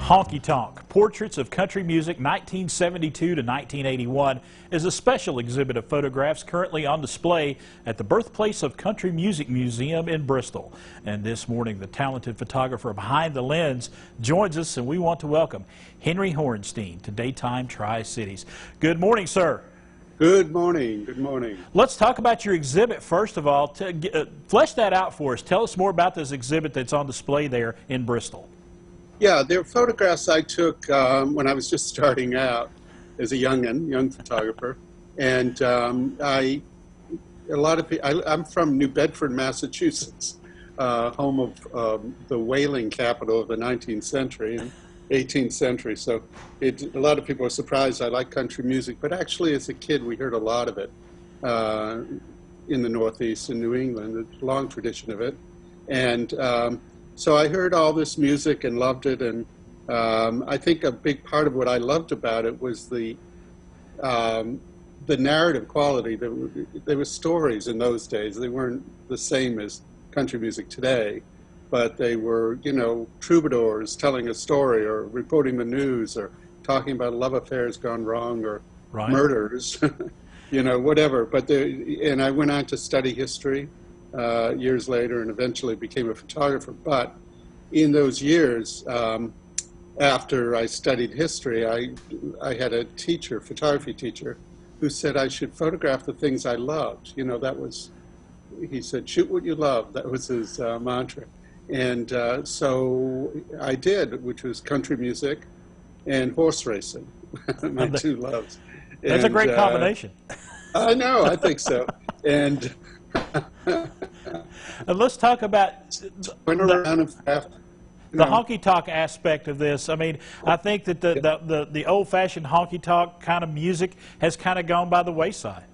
Honky Tonk, Portraits of Country Music 1972 to 1981 is a special exhibit of photographs currently on display at the Birthplace of Country Music Museum in Bristol. And this morning, the talented photographer behind the lens joins us, and we want to welcome Henry Horenstein to Daytime Tri-Cities. Good morning, sir. Good morning. Good morning. Let's talk about your exhibit first of all. Flesh that out for us. Tell us more about this exhibit that's on display there in Bristol. Yeah, they're photographs I took when I was just starting out as a young photographer, and I'm from New Bedford, Massachusetts, home of the whaling capital of the 19th century and 18th century. So a lot of people are surprised I like country music, but actually as a kid we heard a lot of it in the Northeast in New England, a long tradition of it, and so I heard all this music and loved it, and I think a big part of what I loved about it was the narrative quality. There were stories in those days. They weren't the same as country music today, but they were, you know, troubadours telling a story or reporting the news or talking about love affairs gone wrong or murders, you know, whatever. But and I went on to study history years later and eventually became a photographer. But in those years, after I studied history, I had a teacher, photography teacher, who said I should photograph the things I loved. You know, that was, he said, shoot what you love. That was his mantra. And so I did, which was country music and horse racing, my two loves. That's a great combination. I know, I think so. And let's talk about the honky tonk aspect of this. I mean, I think that the old-fashioned honky tonk kind of music has kind of gone by the wayside.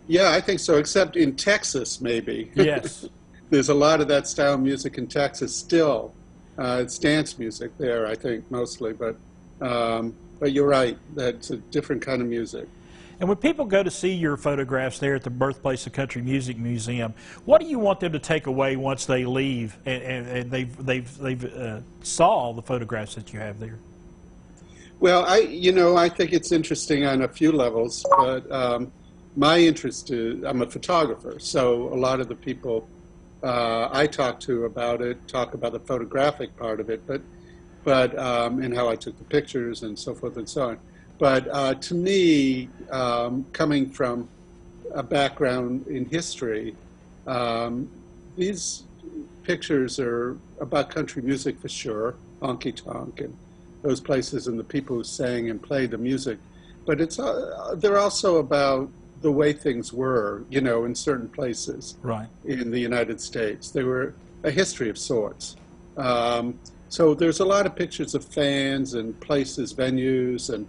Yeah, I think so, except in Texas, maybe. Yes. There's a lot of that style of music in Texas still. It's dance music there, I think, mostly. But you're right, that's a different kind of music. And when people go to see your photographs there at the Birthplace of Country Music Museum, what do you want them to take away once they leave and they've saw the photographs that you have there? Well, I think it's interesting on a few levels, but my interest is, I'm a photographer, so a lot of the people I talk to about it talk about the photographic part of it, but and how I took the pictures and so forth and so on. But to me, coming from a background in history, these pictures are about country music for sure, Honky Tonk and those places and the people who sang and played the music. But they're also about the way things were, you know, in certain places in the United States. They were a history of sorts. So there's a lot of pictures of fans and places, venues, and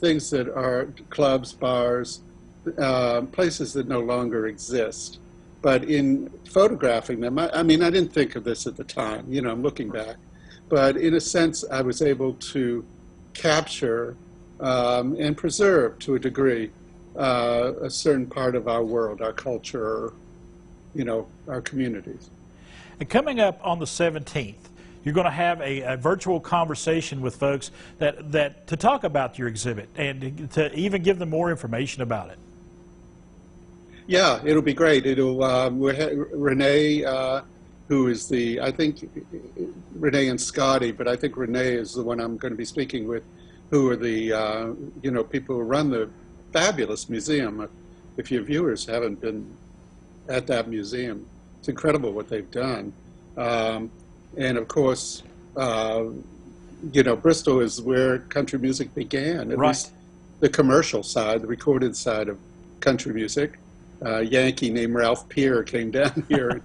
things that are clubs, bars, places that no longer exist. But in photographing them, I mean, I didn't think of this at the time, you know, I'm looking back. But in a sense, I was able to capture and preserve, to a degree, a certain part of our world, our culture, you know, our communities. And coming up on the 17th, you're going to have a virtual conversation with folks that to talk about your exhibit and to even give them more information about it. Yeah, it'll be great. It'll Renee, who is I think Renee and Scotty, but I think Renee is the one I'm going to be speaking with, who are the you know, people who run the fabulous museum. If your viewers haven't been at that museum, it's incredible what they've done. And of course, you know, Bristol is where country music began, at least the commercial side, the recorded side of country music. A Yankee named Ralph Peer came down here,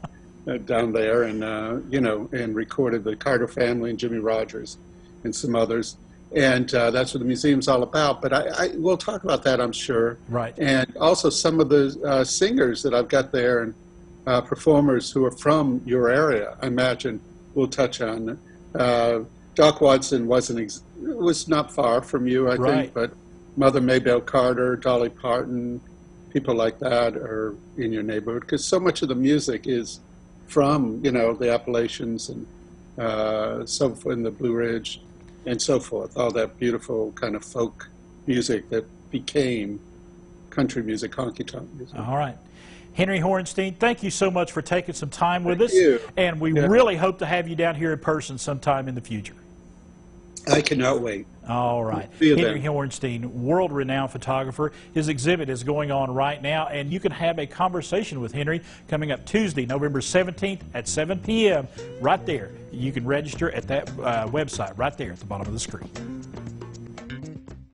down there, and you know, and recorded the Carter Family and Jimmy Rogers and some others. And that's what the museum's all about. But we'll talk about that, I'm sure. Right. And also some of the singers that I've got there and performers who are from your area, I imagine, we'll touch on. Doc Watson was not far from you, I think, but Mother Maybelle Carter, Dolly Parton, people like that are in your neighborhood, because so much of the music is from, you know, the Appalachians and so forth, in the Blue Ridge and so forth, all that beautiful kind of folk music that became country music, honky tonk music. All right. Henry Horenstein, thank you so much for taking some time with us. Thank you. And we really hope to have you down here in person sometime in the future. I cannot wait. All right. See you Henry then. Horenstein, world-renowned photographer. His exhibit is going on right now, and you can have a conversation with Henry coming up Tuesday, November 17th at 7 p.m. right there. You can register at that website right there at the bottom of the screen.